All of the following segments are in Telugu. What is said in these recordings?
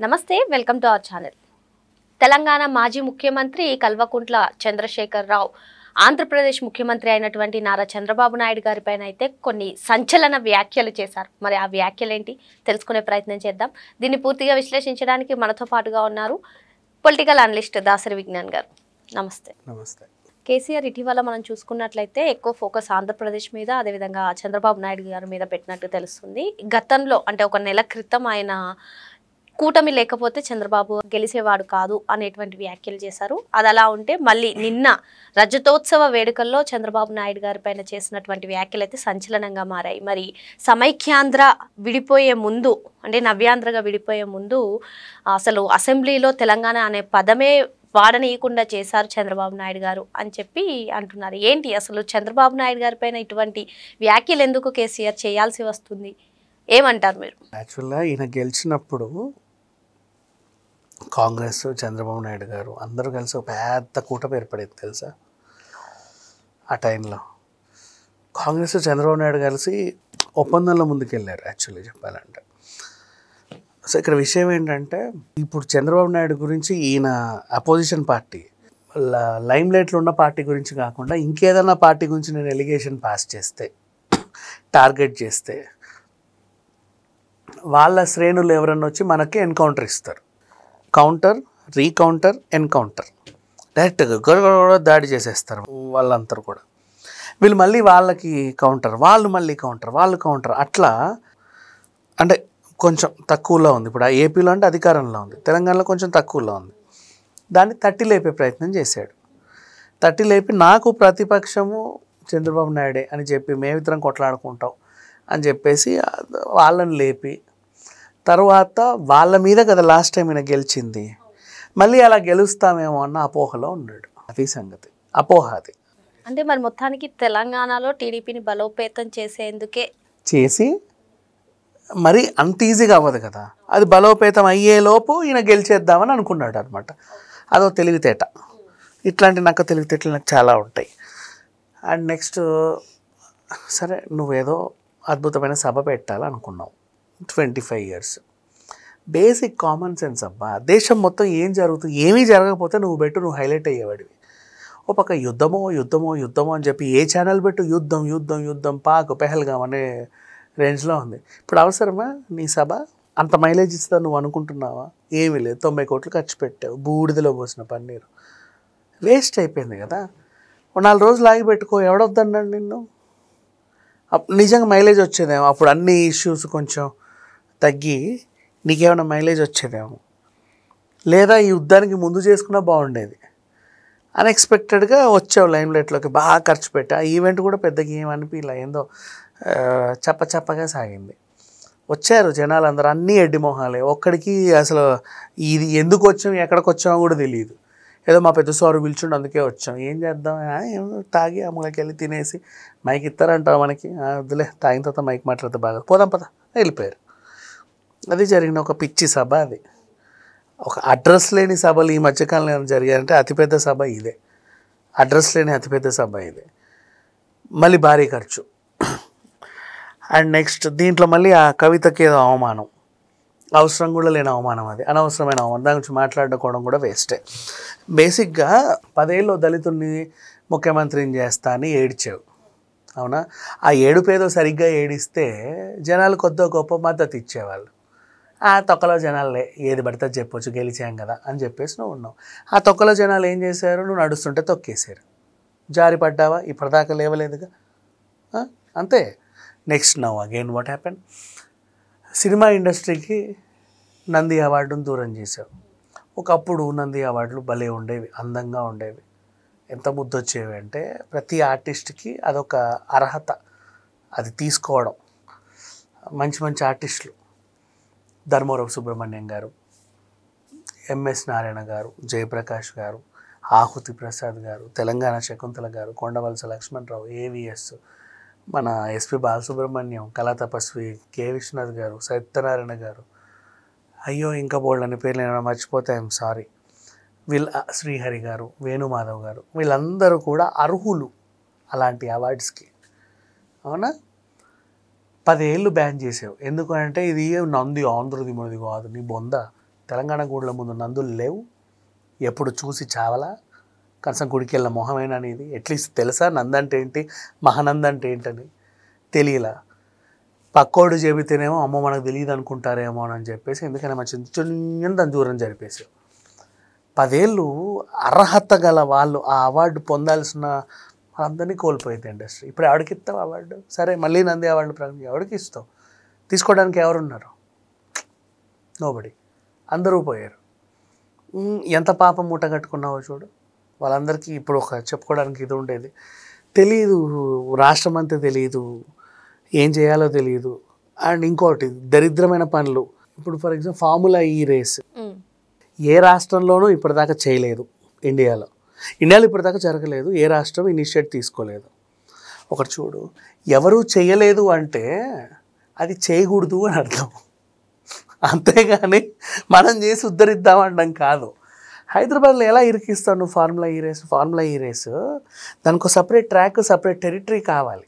నమస్తే, welcome to our channel. Telangana మాజీ ముఖ్యమంత్రి కల్వకుంట్ల చంద్రశేఖరరావు ఆంధ్రప్రదేశ్ ముఖ్యమంత్రి అయినటువంటి నారా చంద్రబాబు నాయుడు గారిపైన అయితే కొన్ని సంచలన వ్యాఖ్యలు చేశారు. మరి ఆ వ్యాఖ్యలు ఏంటి తెలుసుకునే ప్రయత్నం చేద్దాం. దీన్ని పూర్తిగా విశ్లేషించడానికి మనతో పాటుగా ఉన్నారు పొలిటికల్ అనలిస్ట్ దాసరి విజ్ఞాన్ గారు. నమస్తే. నమస్తే. కేసీఆర్ ఇటీవల మనం చూసుకున్నట్లయితే ఎక్కువ ఫోకస్ ఆంధ్రప్రదేశ్ మీద, అదేవిధంగా చంద్రబాబు నాయుడు గారి మీద పెట్టినట్టు తెలుస్తుంది. గతంలో అంటే ఒక నెల క్రితం ఆయన కూటమి లేకపోతే చంద్రబాబు గెలిచేవాడు కాదు అనేటువంటి వ్యాఖ్యలు చేశారు. అది అలా ఉంటే మళ్ళీ నిన్న రజతోత్సవ వేడుకల్లో చంద్రబాబు నాయుడు గారి పైన చేసినటువంటి వ్యాఖ్యలు అయితే సంచలనంగా మారాయి. మరి సమైక్యాంధ్ర విడిపోయే ముందు అంటే నవ్యాంధ్రగా విడిపోయే ముందు అసలు అసెంబ్లీలో తెలంగాణ అనే పదమే వాడనీయకుండా చేశారు చంద్రబాబు నాయుడు గారు అని చెప్పి అంటున్నారు. ఏంటి అసలు చంద్రబాబు నాయుడు గారి పైన ఇటువంటి వ్యాఖ్యలు ఎందుకు కేసీఆర్ చేయాల్సి వస్తుంది? ఏమంటారు మీరు? యాక్చువల్గా ఈయన గెలిచినప్పుడు కాంగ్రెస్, చంద్రబాబు నాయుడు గారు అందరూ కలిసి ఒక పెద్ద కూటమి ఏర్పడేది తెలుసా. ఆ టైంలో కాంగ్రెస్, చంద్రబాబు నాయుడు కలిసి ఒప్పందంలో ముందుకెళ్ళారు యాక్చువల్లీ చెప్పాలంటే. సో ఇక్కడ విషయం ఏంటంటే, ఇప్పుడు చంద్రబాబు నాయుడు గురించి ఈయన అపోజిషన్ పార్టీ లైమ్ లైట్లో ఉన్న పార్టీ గురించి కాకుండా ఇంకేదన్నా పార్టీ గురించి నేను ఎలిగేషన్ పాస్ చేస్తే, టార్గెట్ చేస్తే వాళ్ళ శ్రేణులు ఎవరన్నా వచ్చి మనకి ఎన్కౌంటర్ ఇస్తారు. కౌంటర్, రీకౌంటర్, ఎన్కౌంటర్, డైరెక్ట్గా గొడవ దాడి చేసేస్తారు వాళ్ళందరూ కూడా. వీళ్ళు మళ్ళీ వాళ్ళకి కౌంటర్, వాళ్ళు మళ్ళీ కౌంటర్, వాళ్ళు కౌంటర్, అట్లా అంటే కొంచెం తక్కువలో ఉంది. ఇప్పుడు ఆ ఏపీలో అంటే అధికారంలో ఉంది, తెలంగాణలో కొంచెం తక్కువలో ఉంది. దాన్ని తట్టి లేపే ప్రయత్నం చేశాడు. తట్టి లేపి నాకు ప్రతిపక్షము చంద్రబాబు నాయుడే అని చెప్పి మేమిద్దరం కొట్లాడుకుంటాం అని చెప్పేసి వాళ్ళని లేపి, తర్వాత వాళ్ళ మీద కదా లాస్ట్ టైం ఈయన గెలిచింది, మళ్ళీ అలా గెలుస్తామేమో అన్న అపోహలో ఉన్నాడు. అది సంగతి, అపోహ అది. అంటే మరి మొత్తానికి తెలంగాణలో టీడీపీని బలోపేతం చేసేందుకే చేసి మరి అంత ఈజీగా అవ్వదు కదా. అది బలోపేతం అయ్యేలోపు ఈయన గెలిచేద్దామని అనుకున్నాడు అనమాట. అదో తెలివితేట. ఇట్లాంటి నాకు తెలివితేటలు నాకు చాలా ఉంటాయి. అండ్ నెక్స్ట్, సరే నువ్వేదో అద్భుతమైన సభ పెట్టాలనుకున్నావు, 25 years. బేసిక్ కామన్ సెన్స్ అబ్బా. దేశం మొత్తం ఏం జరుగుతుంది, ఏమీ జరగకపోతే నువ్వు పెట్టు, నువ్వు హైలైట్ అయ్యేవాడివి. ఓ పక్క యుద్ధమో యుద్ధమో యుద్ధమో అని చెప్పి ఏ ఛానల్ పెట్టు యుద్ధం యుద్ధం యుద్ధం, పాక్, పెహల్గాం అనే రేంజ్లో ఉంది. ఇప్పుడు అవసరమా నీ సభ? అంత మైలేజ్ ఇస్తా నువ్వు అనుకుంటున్నావా? ఏమీ లేదు. 90 కోట్లు ఖర్చు పెట్టావు, బూడిదలో పోసిన పన్నీరు వేస్ట్ అయిపోయింది కదా. 4 రోజులు ఆగి పెట్టుకో, ఎవడొద్దన్నాడు నిన్ను? నిజంగా మైలేజ్ వచ్చేదేమో, అప్పుడు అన్ని ఇష్యూస్ కొంచెం తగ్గి నీకేమైనా మైలేజ్ వచ్చేదేమో. లేదా ఈ యుద్ధానికి ముందు చేసుకున్నా బాగుండేది. అన్ఎక్స్పెక్టెడ్గా వచ్చావు లైమ్ లైట్లోకి, బాగా ఖర్చు పెట్టి. ఆ ఈవెంట్ కూడా పెద్దగా ఏమనిపించలే, ఏందో చప్పగా సాగింది. వచ్చారు జనాలు అందరూ, అన్నీ ఎడ్డి మొహాలే. ఒక్కడికి అసలు ఇది ఎందుకు వచ్చాం, ఎక్కడికి వచ్చామో కూడా తెలియదు. ఏదో మా పెద్ద సారు పిలిచుండి అందుకే వచ్చాం, ఏం చేద్దాం, ఏమో తాగి అమ్మలకి వెళ్ళి తినేసి మైక్ ఇస్తారంటారు మనకి, వద్దులే తాగిన తర్వాత మైక్ మాట్లాడితే బాగా, పోదాం పద వెళ్ళిపోయారు. అది జరిగిన ఒక పిచ్చి సభ. అది ఒక అడ్రస్ లేని సభలు ఈ మధ్యకాలంలో జరిగాయంటే అతిపెద్ద సభ ఇదే. అడ్రస్ లేని అతిపెద్ద సభ ఇదే, మళ్ళీ భారీ ఖర్చు. అండ్ నెక్స్ట్ దీంట్లో మళ్ళీ ఆ కవితకి ఏదో అవమానం, అవసరం కూడా లేని అవమానం, అది అనవసరమైన అవమానం. దాని గురించి మాట్లాడుకోవడం కూడా వేస్టే. బేసిక్గా 10 ఏళ్ళు దళితుల్ని ముఖ్యమంత్రిని చేస్తా అని ఏడ్చావు, అవునా? ఆ ఏడుపేదో సరిగ్గా ఏడిస్తే జనాలు కొద్దో గొప్ప మద్దతు ఇచ్చేవాళ్ళు. ఆ తొక్కలో జనాలే ఏది పడితే చెప్పొచ్చు, గెలిచాం కదా అని చెప్పేసి నువ్వు ఉన్నావు. ఆ తొక్కలో జనాలు ఏం చేశారు? నువ్వు నడుస్తుంటే తొక్కేశారు, జారి పడ్డావా, ఇప్పటిదాకా లేవలేదుగా, అంతే. Next now again what happen? Cinema ఇండస్ట్రీకి నంది అవార్డును దూరం చేశావు. ఒకప్పుడు నంది అవార్డులు భలే ఉండేవి, అందంగా ఉండేవి, ఎంత ముద్దొచ్చేవి అంటే ప్రతి ఆర్టిస్ట్కి అదొక అర్హత, అది తీసుకోవడం. మంచి మంచి ఆర్టిస్టులు ధర్మవరపు సుబ్రహ్మణ్యం గారు, ఎంఎస్ నారాయణ గారు, జయప్రకాష్ గారు, ఆహుతి ప్రసాద్ గారు, తెలంగాణ శకుంతల గారు, కొండవలస లక్ష్మణరావు, ఏవిఎస్, మన ఎస్పి బాలసుబ్రహ్మణ్యం, కళా తపస్వి కె విశ్వనాథ్ గారు, సత్యనారాయణ గారు, అయ్యో ఇంకా బోల్డని పేర్లు నేను మర్చిపోతే ఐఎమ్ సారీ. శ్రీహరి గారు, వేణుమాధవ్ గారు, వీళ్ళందరూ కూడా అర్హులు అలాంటి అవార్డ్స్కి, అవునా? 10 ఏళ్ళు బ్యాన్ చేసావు. ఎందుకంటే ఇది నంది ఆంధ్రది మనది కాదు, నీ బొంద తెలంగాణ గుడిల ముందు నందులు లేవు, ఎప్పుడు చూసి చావలా, కనీసం గుడికి వెళ్ళిన మొహమేనా అనేది అట్లీస్ట్ తెలుసా నందంటే ఏంటి, మహానంద అంటే ఏంటని తెలియలా. పక్కోడు చెబితేనేమో అమ్మో మనకు తెలియదు అనుకుంటారేమో అని చెప్పేసి ఎందుకైనా మంచి చిన్న దాన్ని దూరం జరిపేసావు. 10 ఏళ్ళు అర్హత గల వాళ్ళు ఆ అవార్డు పొందాల్సిన వాళ్ళందరినీ కోల్పోయింది ఇండస్ట్రీ. ఇప్పుడు ఎవరికి ఇస్తావు అవార్డు? సరే మళ్ళీ నంది అవార్డు ఎవరికి ఇస్తావు? తీసుకోవడానికి ఎవరున్నారు? నోబడి. అందరూ పోయారు. ఎంత పాపం మూట కట్టుకున్నావో చూడు. వాళ్ళందరికీ ఇప్పుడు ఒక చెప్పుకోవడానికి ఇది ఉండేది, తెలియదు, రాష్ట్రం అంతా తెలియదు, ఏం చేయాలో తెలియదు. అండ్ ఇంకోటి దరిద్రమైన పనులు. ఇప్పుడు ఫర్ ఎగ్జాంపుల్ ఫార్ములా ఈ రేస్ ఏ రాష్ట్రంలోనూ ఇప్పటిదాకా చేయలేదు. ఇండియాలో ఇప్పటిదాకా జరగలేదు. ఏ రాష్ట్రం ఇనిషియేట్ తీసుకోలేదు. ఒకటి చూడు, ఎవరూ చేయలేదు అంటే అది చేయకూడదు అని అర్థం, అంతేగాని మనం చేసి ఉద్ధరిద్దామనడం కాదు. హైదరాబాద్లో ఎలా ఇరికిస్తావు నువ్వు ఫార్ములా ఈ రేసు? దానికి సపరేట్ ట్రాక్, సపరేట్ టెరిటరీ కావాలి.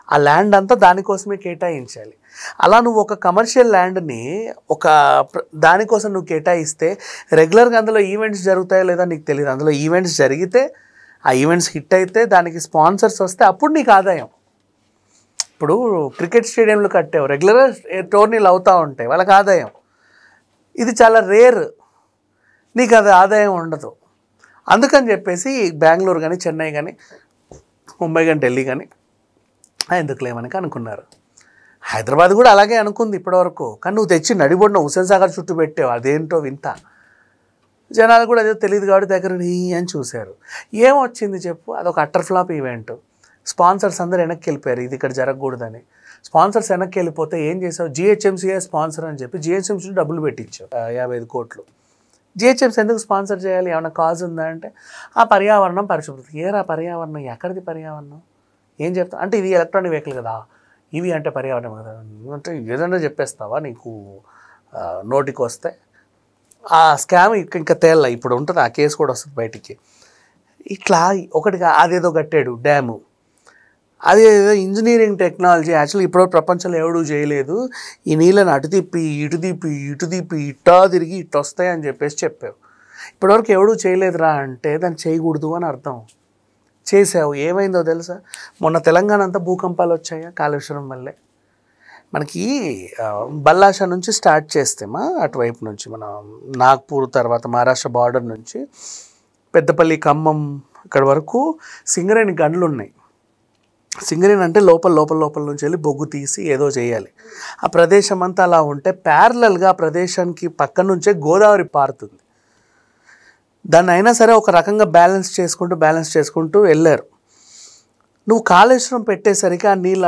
ఆ ల్యాండ్ అంతా దానికోసమే కేటాయించాలి. అలా నువ్వు ఒక కమర్షియల్ ల్యాండ్ని ఒక దానికోసం నువ్వు కేటాయిస్తే రెగ్యులర్గా అందులో ఈవెంట్స్ జరుగుతాయో లేదా నీకు తెలియదు. అందులో ఈవెంట్స్ జరిగితే, ఆ ఈవెంట్స్ హిట్ అయితే, దానికి స్పాన్సర్స్ వస్తే అప్పుడు నీకు ఆదాయం. ఇప్పుడు క్రికెట్ స్టేడియంలు కట్టావు, రెగ్యులర్గా టోర్నీలు అవుతూ ఉంటాయి, వాళ్ళకి ఆదాయం. ఇది చాలా రేర్, నీకు అది ఆదాయం ఉండదు. అందుకని చెప్పేసి బెంగళూరు కానీ, చెన్నై కానీ, ముంబై కానీ, ఢిల్లీ కానీ ఎందుకు లేమని అనుకున్నారు. హైదరాబాద్ కూడా అలాగే అనుకుంది ఇప్పటివరకు. కానీ నువ్వు తెచ్చి నడిబొడిన హుస్సేన్ సాగర్ చుట్టూ పెట్టావు, అదేంటో వింత. జనాలు కూడా అదే తెలియదు కాబట్టి దగ్గర అని చూశారు. ఏమొచ్చింది చెప్పు? అదొక అట్టర్ ఫ్లాప్ ఈవెంట్. స్పాన్సర్స్ అందరూ వెనక్కి వెళ్ళిపోయారు, ఇది ఇక్కడ జరగకూడదని. స్పాన్సర్స్ వెనక్కి వెళ్ళిపోతే ఏం చేసావు? జిహెచ్ఎంసీఏ స్పాన్సర్ అని చెప్పి జిహెచ్ఎంసీ డబ్బులు పెట్టించావు, 55 కోట్లు. జిహెచ్ఎంసీ ఎందుకు స్పాన్సర్ చేయాలి? ఏమైనా కాజ్ ఉందా అంటే ఆ పర్యావరణం పరిశుభ్రత. ఏరా పర్యావరణం? ఎక్కడిది పర్యావరణం? ఏం చెప్తావు అంటే ఇది ఎలక్ట్రానిక్ వెహికల్ కదా, ఇవి అంటే పర్యావరణం కదా అంటే ఏదన్నా చెప్పేస్తావా నీకు నోటికి వస్తే? ఆ స్కామ్ ఇంకా తేళ్ళ ఇప్పుడు ఉంటుంది, ఆ కేసు కూడా వస్తుంది బయటికి. ఇట్లా ఒకటిగా అదేదో కట్టాడు డ్యాము, అదేదో ఇంజనీరింగ్ టెక్నాలజీ. యాక్చువల్లీ ఇప్పుడు ప్రపంచంలో ఎవడూ చేయలేదు. ఈ నీళ్ళని అటు తిప్పి ఇటు తిప్పి ఇట్టా తిరిగి ఇటు వస్తాయని చెప్పేసి చెప్పావు. ఇప్పటివరకు ఎవడూ చేయలేదురా అంటే దాన్ని చేయకూడదు అని అర్థం. చేసావు, ఏమైందో తెలుసా? మొన్న తెలంగాణ అంతా భూకంపాలు వచ్చాయా కాళేశ్వరం వల్లే. మనకి బల్లాషా నుంచి స్టార్ట్ చేస్తేమా అటువైపు నుంచి మన నాగ్పూర్ తర్వాత మహారాష్ట్ర బార్డర్ నుంచి పెద్దపల్లి, ఖమ్మం ఇక్కడ వరకు సింగరేణి గనులు ఉన్నాయి. సింగరేణి అంటే లోపల నుంచి వెళ్ళి బొగ్గు తీసి ఏదో చేయాలి. ఆ ప్రదేశం అంతా అలా ఉంటే ప్యారలల్గా ఆ ప్రదేశానికి పక్క నుంచే గోదావరి పారుతుంది. దాన్ని అయినా సరే ఒక రకంగా బ్యాలెన్స్ చేసుకుంటూ వెళ్ళారు. నువ్వు కాళేశ్వరం పెట్టేసరికి ఆ నీళ్ళు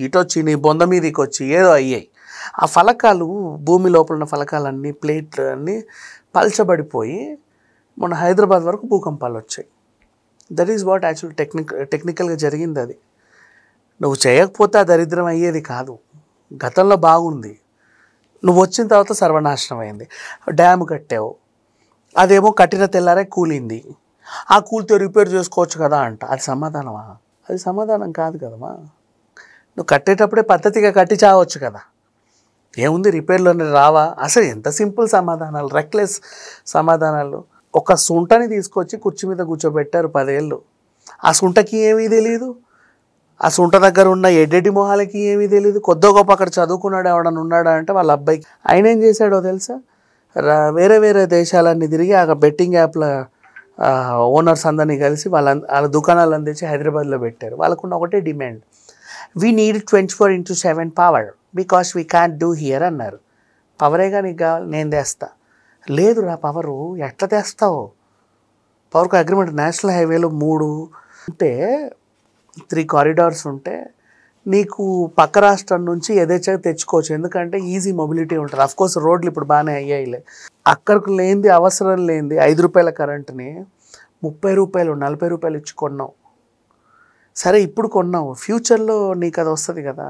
ఇటొచ్చి నీ బొంద మీదకి వచ్చి ఏదో అయ్యాయి. ఆ ఫలకాలు, భూమి లోపల ఉన్న ఫలకాలన్నీ, ప్లేట్లు అన్నీ పల్చబడిపోయి మొన్న హైదరాబాద్ వరకు భూకంపాలు వచ్చాయి. దట్ ఈస్ వాట్ యాక్చువల్ టెక్నికల్గా జరిగింది. అది నువ్వు చేయకపోతే ఆ దరిద్రం అయ్యేది కాదు. గతంలో బాగుంది, నువ్వు వచ్చిన తర్వాత సర్వనాశనం అయింది. డ్యామ్ కట్టావు, అదేమో కట్టిన తెల్లారే కూలింది. ఆ కూలితో రిపేర్ చేసుకోవచ్చు కదా అంట. అది సమాధానమా? అది సమాధానం కాదు కదమ్మా. నువ్వు కట్టేటప్పుడే పద్ధతిగా కట్టి చావచ్చు కదా. ఏముంది రిపేర్లోనే రావా? అసలు ఎంత సింపుల్ సమాధానాలు, రెక్లెస్ సమాధానాలు. ఒక సుంటని తీసుకొచ్చి కుర్చీ మీద కూర్చోబెట్టారు 10 ఏళ్ళు. ఆ సుంటకి ఏమీ తెలియదు, ఆ సుంట దగ్గర ఉన్న ఎడ్డెడ్డి మొహాలకి ఏమీ తెలియదు. కొద్దో గొప్ప అక్కడ చదువుకున్నాడు ఎవడన్నా ఉన్నాడా అంటే వాళ్ళ అబ్బాయికి. ఆయన ఏం చేశాడో తెలుసా? వేరే దేశాలన్నీ తిరిగి ఆ బెట్టింగ్ యాప్ల ఓనర్స్ అందరినీ కలిసి వాళ్ళ దుకాణాలు అందించి హైదరాబాద్లో పెట్టారు. వాళ్ళకున్న ఒకటే demand, we need 24/7 power because we can do here అన్నారు. పవరేగా నీకు కావాలి, నేను తెస్తా. లేదురా పవరు, ఎట్లా తెస్తావు? పవర్కు అగ్రిమెంట్ నేషనల్ హైవేలో 3 ఉంటే 3 కారిడార్స్ ఉంటే నీకు పక్క రాష్ట్రం నుంచి యథేచ్ఛగా తెచ్చుకోవచ్చు. ఎందుకంటే ఈజీ మొబిలిటీ ఉంటుంది. అఫ్కోర్స్ రోడ్లు ఇప్పుడు బాగానే అయ్యాయిలే. అక్కడికి లేనిది, అవసరం లేనిది 5 రూపాయల కరెంటుని 30 రూపాయలు 40 రూపాయలు ఇచ్చి కొన్నావు. సరే ఇప్పుడు కొన్నావు, ఫ్యూచర్లో నీకు అది వస్తుంది కదా.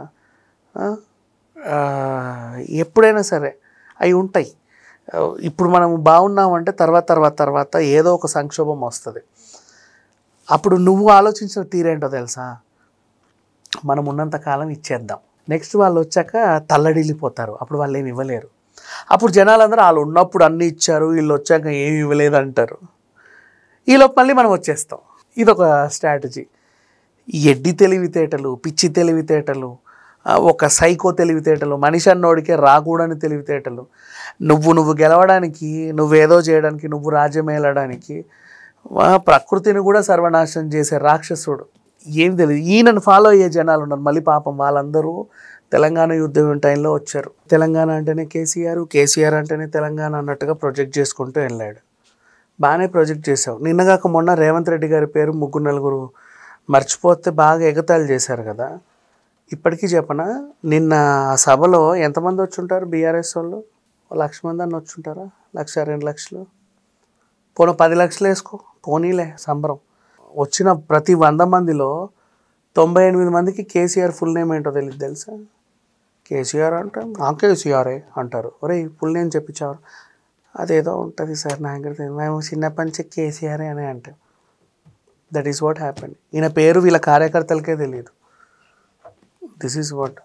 ఎప్పుడైనా సరే అవి ఉంటాయి. ఇప్పుడు మనం బాగున్నామంటే తర్వాత ఏదో ఒక సంక్షోభం వస్తుంది. అప్పుడు నువ్వు ఆలోచించిన తీరేంటో తెలుసా? మనం ఉన్నంతకాలం ఇచ్చేద్దాం, నెక్స్ట్ వాళ్ళు వచ్చాక తల్లడిల్లిపోతారు, అప్పుడు వాళ్ళు ఏమి ఇవ్వలేరు. అప్పుడు జనాలందరూ వాళ్ళు ఉన్నప్పుడు అన్నీ ఇచ్చారు, వీళ్ళు వచ్చాక ఏమి ఇవ్వలేదు అంటారు. ఈలోపు మళ్ళీ మనం వచ్చేస్తాం. ఇదొక స్ట్రాటజీ. ఎడ్డి తెలివితేటలు, పిచ్చి తెలివితేటలు, ఒక సైకో తెలివితేటలు, మనిషి అన్నోడికే రాకూడని తెలివితేటలు, నువ్వు గెలవడానికి, నువ్వేదో చేయడానికి, నువ్వు రాజ్యం ఏలడానికి, ప్రకృతిని కూడా సర్వనాశనం చేసే రాక్షసుడు. ఏం తెలియదు. ఈయనను ఫాలో అయ్యే జనాలు ఉన్నారు. మళ్ళీ పాపం వాళ్ళందరూ తెలంగాణ యుద్ధం టైంలో వచ్చారు. తెలంగాణ అంటేనే కేసీఆర్, కేసీఆర్ అంటేనే తెలంగాణ అన్నట్టుగా ప్రొజెక్ట్ చేసుకుంటూ వెళ్ళాడు. బాగానే ప్రొజెక్ట్ చేసావు. నిన్నగాక మొన్న రేవంత్ రెడ్డి గారి పేరు 3-4 మర్చిపోతే బాగా ఎగతాళి చేశారు కదా. ఇప్పటికీ చెప్పనా, నిన్న ఆ సభలో ఎంతమంది వచ్చి ఉంటారు? బీఆర్ఎస్ వాళ్ళు 1,00,000 మంది అని వచ్చి ఉంటారా? 1,00,000-2 లక్షలు, పోనీ 10 లక్షలు వేసుకో, పోనీలే సంబరం. వచ్చిన ప్రతి 100 మందిలో 98 మందికి కేసీఆర్ ఫుల్ నేమ్ ఏంటో తెలియదు తెలుసా? కేసీఆర్ అంటే కేసీఆరే అంటారు. ఒరే ఫుల్ నేమ్ చెప్పించారు. అదేదో ఉంటుంది సార్ నా దగ్గర, మేము చిన్నప్పటి నుంచి కేసీఆరే అని అంటాం. That is what happen. ఈయన పేరు వీళ్ళ కార్యకర్తలకే తెలియదు. This is what.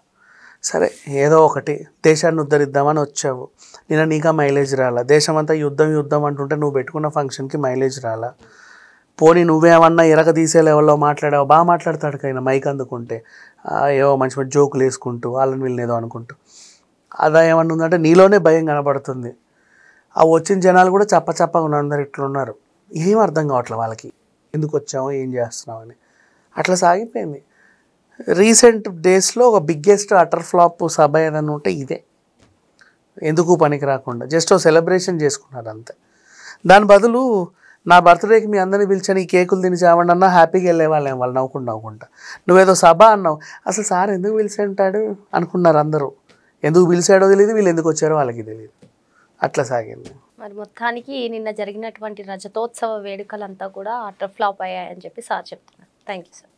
సరే ఏదో ఒకటి దేశాన్ని ఉద్ధరిద్దామని వచ్చావు. నిన్న నీకా మైలేజ్ రాలా. దేశమంతా యుద్ధం అంటుంటే నువ్వు పెట్టుకున్న ఫంక్షన్కి మైలేజ్ రాలా. పోనీ నువ్వేమన్నా ఇరగ తీసే లెవెల్లో మాట్లాడావు. బాగా మాట్లాడతాడు కైనా మైక్ అందుకుంటే, ఏవో మంచి మంచి జోకులు వేసుకుంటూ వాళ్ళని వీళ్ళని ఏదో అనుకుంటూ. అదా ఏమన్నా ఉందంటే నీలోనే భయం కనబడుతుంది. ఆ వచ్చిన జనాలు కూడా చప్పగా ఉన్నారు, అందరు ఇట్లున్నారు. ఏం అర్థం కావట్లేదు వాళ్ళకి, ఎందుకు వచ్చామో ఏం చేస్తున్నావు అని. అట్లా సాగిపోయింది. రీసెంట్ డేస్లో ఒక బిగ్గెస్ట్ అటర్ ఫ్లాప్ సభ ఏదైనా ఉంటే ఇదే. ఎందుకు పనికి రాకుండా జస్ట్ సెలబ్రేషన్ చేసుకున్నారు అంతే. దాని బదులు నా బర్త్డేకి మీ అందరినీ పిలిచాను, ఈ కేకులు తిని చావండి అన్నా హ్యాపీగా వెళ్ళేవాళ్ళేం వాళ్ళు నవ్వుకుంటా. నువ్వేదో సభ అన్నావు, అసలు సార్ ఎందుకు పిలిచాడు అనుకున్నారు అందరూ. ఎందుకు పిలిచాడో తెలియదు, వీళ్ళు ఎందుకు వచ్చారో వాళ్ళకి తెలియదు. అట్లా సాగింది. మరి మొత్తానికి నిన్న జరిగినటువంటి రజతోత్సవ వేడుకలంతా కూడా అటర్ ఫ్లాప్ అయ్యాయని చెప్పి సార్ చెప్తున్నారు. Thank you sir.